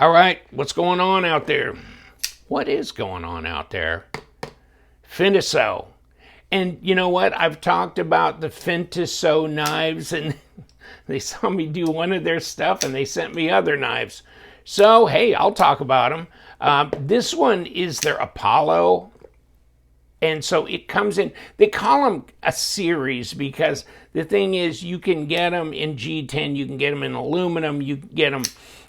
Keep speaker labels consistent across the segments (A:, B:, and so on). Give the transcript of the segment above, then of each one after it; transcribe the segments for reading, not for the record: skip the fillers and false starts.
A: All right, what's going on out there? What is going on out there? FINTISO. And you know what? I've talked about the FINTISO knives, and they saw me do one of their stuff, and they sent me other knives. So, hey, I'll talk about them. This one is their Apollo. And so it comes in, they call them a series because the thing is you can get them in G10, you can get them in aluminum, you can get them,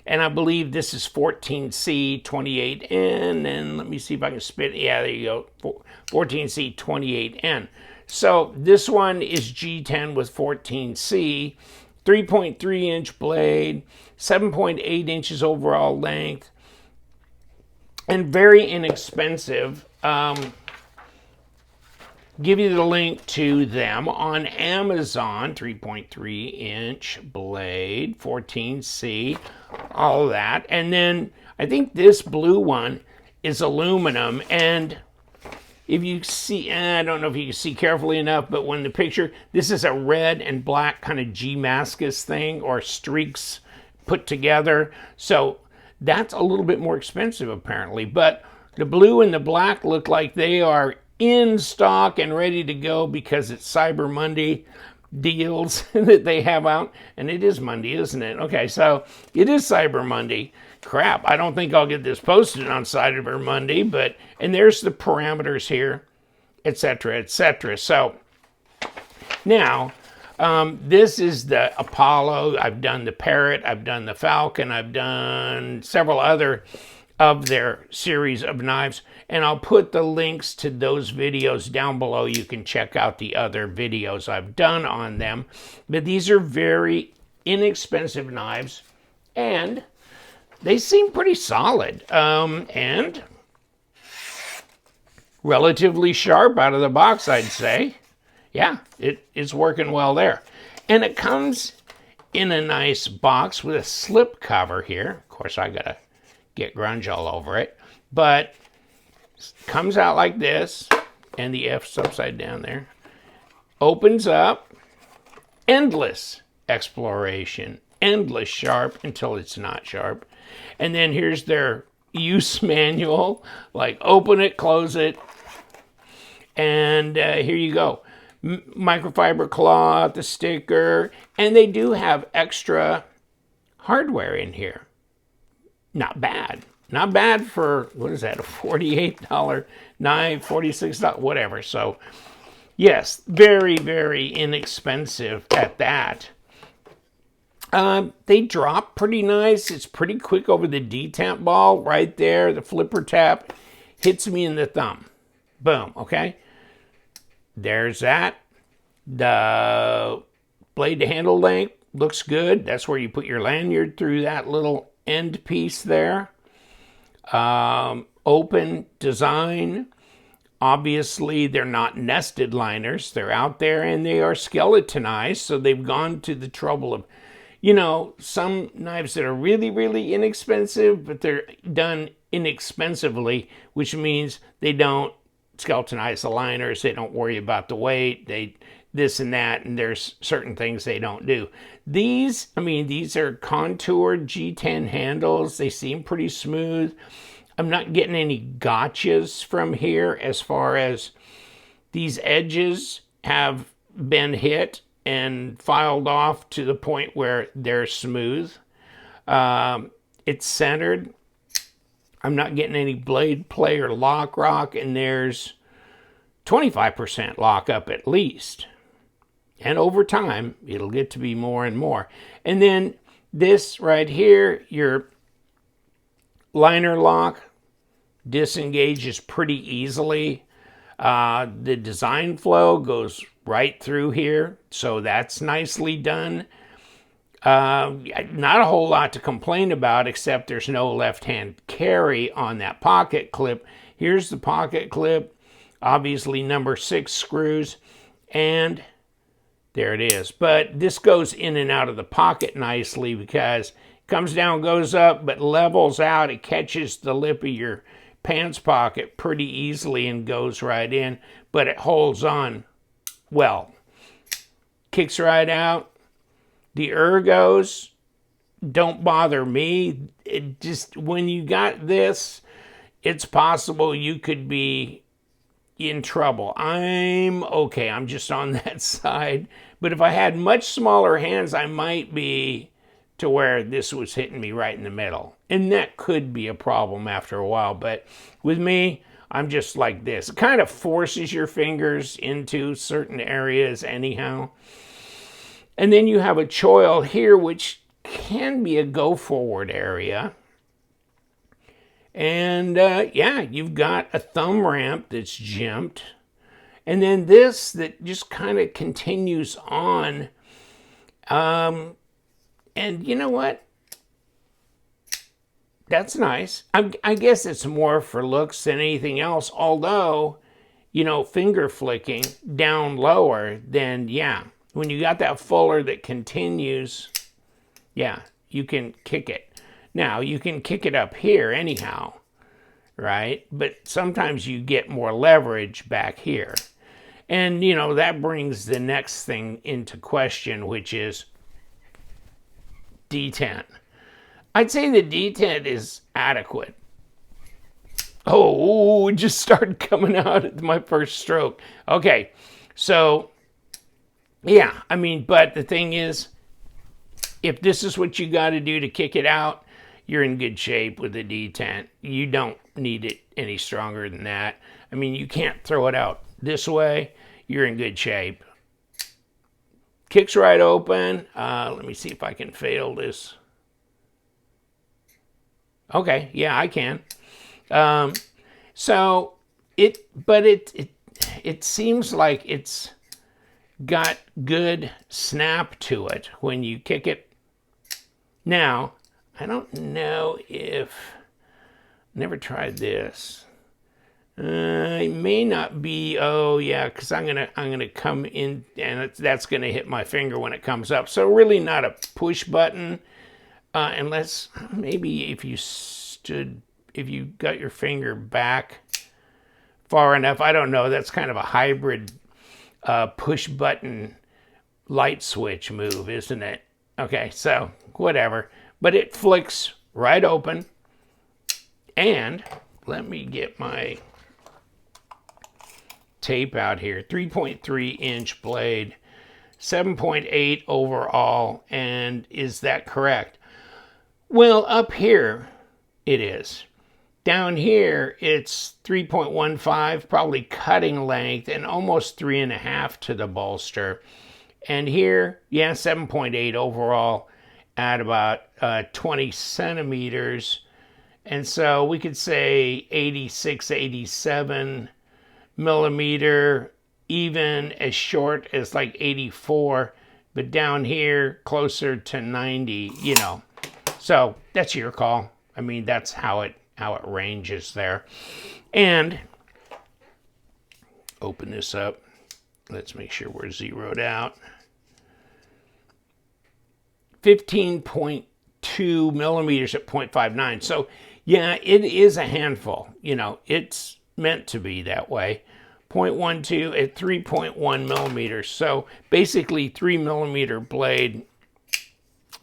A: and I believe this is 14C 28N, and let me see if I can spit, yeah, there you go, 14C 28N. So this one is G10 with 14C, 3.3 inch blade, 7.8 inches overall length, and very inexpensive. Give you the link to them on Amazon. 3.3 inch blade, 14C, all of that. And then I think this blue one is aluminum. And if you see, I don't know if you can see carefully enough, but when the picture, this is a red and black kind of Damascus thing, or streaks put together. So that's a little bit more expensive apparently. But the blue and the black look like they are in stock and ready to go because it's Cyber Monday deals that they have out. And it is Monday, isn't it? Okay, so it is Cyber Monday. Crap, I don't think I'll get this posted on Cyber Monday, but, and there's the parameters here, etc., etc. So now, this is the Apollo. I've done the Parrot, I've done the Falcon, I've done several other of their series of knives, and I'll put the links to those videos down below. You can check out the other videos I've done on them. But these are very inexpensive knives, and they seem pretty solid, and relatively sharp out of the box, I'd say. Yeah, it's working well there. And it comes in a nice box with a slip cover here. Of course, I gotta get grunge all over it, but comes out like this, and the F's upside down there. Opens up, endless exploration, endless sharp until it's not sharp. And then here's their use manual, like open it, close it, and here you go. Microfiber cloth, the sticker, and they do have extra hardware in here. Not bad. Not bad for, what is that, a $48 knife, $46, whatever. So, yes, very, very inexpensive at that. They drop pretty nice. It's pretty quick over the detent ball right there. The flipper tap hits me in the thumb. Boom, okay? There's that. The blade to handle length looks good. That's where you put your lanyard through that little end piece there. Open design. Obviously, they're not nested liners. They're out there and they are skeletonized. So they've gone to the trouble of, you know, some knives that are really, really inexpensive, but they're done inexpensively, which means they don't skeletonize the liners. They don't worry about the weight. They this and that, and there's certain things they don't do. These, I mean, these are contoured G10 handles. They seem pretty smooth. I'm not getting any gotchas from here as far as these edges have been hit and filed off to the point where they're smooth. It's centered. I'm not getting any blade play or lock rock, and there's 25% lock up at least. And over time, it'll get to be more and more. And then this right here, your liner lock disengages pretty easily. The design flow goes right through here, so that's nicely done. Not a whole lot to complain about, except there's no left-hand carry on that pocket clip. Here's the pocket clip, obviously number 6 screws, and there it is. But this goes in and out of the pocket nicely because it comes down, goes up, but levels out. It catches the lip of your pants pocket pretty easily and goes right in, but it holds on well. Kicks right out. The ergos don't bother me. It just, when you got this, it's possible you could be in trouble. I'm okay. I'm just on that side. But if I had much smaller hands, I might be to where this was hitting me right in the middle. And that could be a problem after a while. But with me, I'm just like this. It kind of forces your fingers into certain areas anyhow. And then you have a choil here, which can be a go forward area. And yeah, you've got a thumb ramp that's jimped. And then this that just kind of continues on. And you know what? That's nice. I guess it's more for looks than anything else. Although, you know, finger flicking down lower, then yeah. When you got that fuller that continues, yeah, you can kick it. Now, you can kick it up here anyhow, right? But sometimes you get more leverage back here. And, you know, that brings the next thing into question, which is detent. I'd say the detent is adequate. Oh, it just started coming out at my first stroke. Okay, so, yeah, I mean, but the thing is, if this is what you got to do to kick it out, you're in good shape with the detent. You don't need it any stronger than that. I mean, you can't throw it out this way. You're in good shape. Kicks right open. Let me see if I can fail this. Okay, yeah, I can. So it seems like it's got good snap to it when you kick it. Now, I don't know if, never tried this. It may not be, oh yeah, because I'm gonna come in and that's gonna hit my finger when it comes up. So really not a push button, unless maybe if you got your finger back far enough. I don't know. That's kind of a hybrid push button light switch move, isn't it? Okay, so whatever. But it flicks right open. And let me get my tape out here. 3.3 inch blade, 7.8 overall. And is that correct? Well, up here it is. Down here it's 3.15, probably cutting length, and almost 3.5 to the bolster. And here, yeah, 7.8 overall at about 20 centimeters. And so we could say 86, 87 millimeter, even as short as like 84, but down here closer to 90, you know. So that's your call. I mean, that's how it ranges there. And open this up. Let's make sure we're zeroed out. 15.2 millimeters at 0.59. So yeah, it is a handful. You know, it's meant to be that way. 0.12 at 3.1 millimeters. So basically 3 millimeter blade.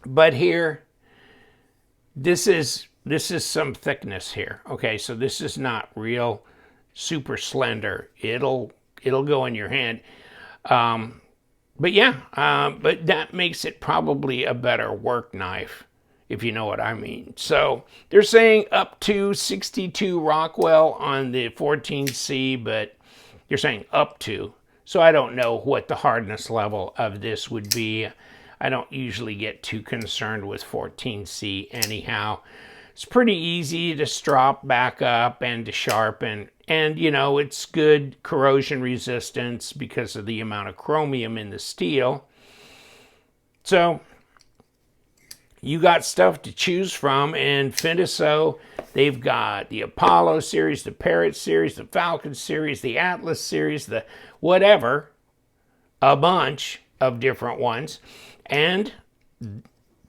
A: But here, this is some thickness here. Okay, so this is not real super slender. It'll go in your hand. But yeah, but that makes it probably a better work knife, if you know what I mean. So they're saying up to 62 Rockwell on the 14C, but they're saying up to. So I don't know what the hardness level of this would be. I don't usually get too concerned with 14C anyhow. It's pretty easy to strop back up and to sharpen. And, you know, it's good corrosion resistance because of the amount of chromium in the steel. So you got stuff to choose from. And FINTISO, they've got the Apollo series, the Parrot series, the Falcon series, the Atlas series, the whatever, a bunch of different ones. And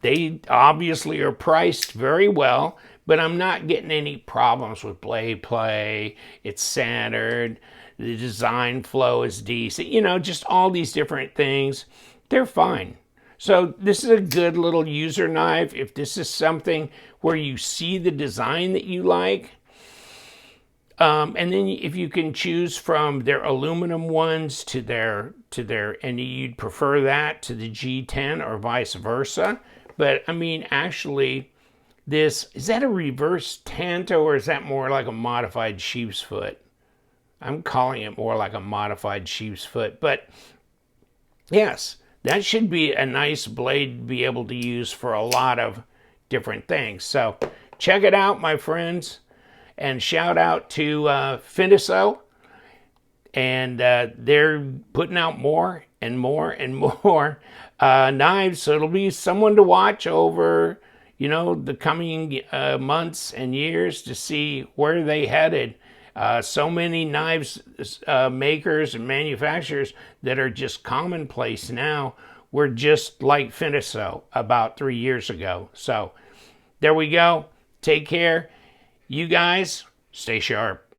A: they obviously are priced very well, but I'm not getting any problems with blade play. It's centered. The design flow is decent. You know, just all these different things. They're fine. So this is a good little user knife. If this is something where you see the design that you like, and then if you can choose from their aluminum ones to their, and you'd prefer that to the G10 or vice versa. But I mean, actually, this, is that a reverse Tanto or is that more like a modified sheep's foot? I'm calling it more like a modified sheep's foot, but yes, that should be a nice blade to be able to use for a lot of different things. So check it out, my friends, and shout out to FINTISO. And they're putting out more and more and more knives. So it'll be someone to watch over, the coming months and years to see where they headed. So many knives makers and manufacturers that are just commonplace now were just like FINTISO about 3 years ago. So there we go. Take care. You guys, stay sharp.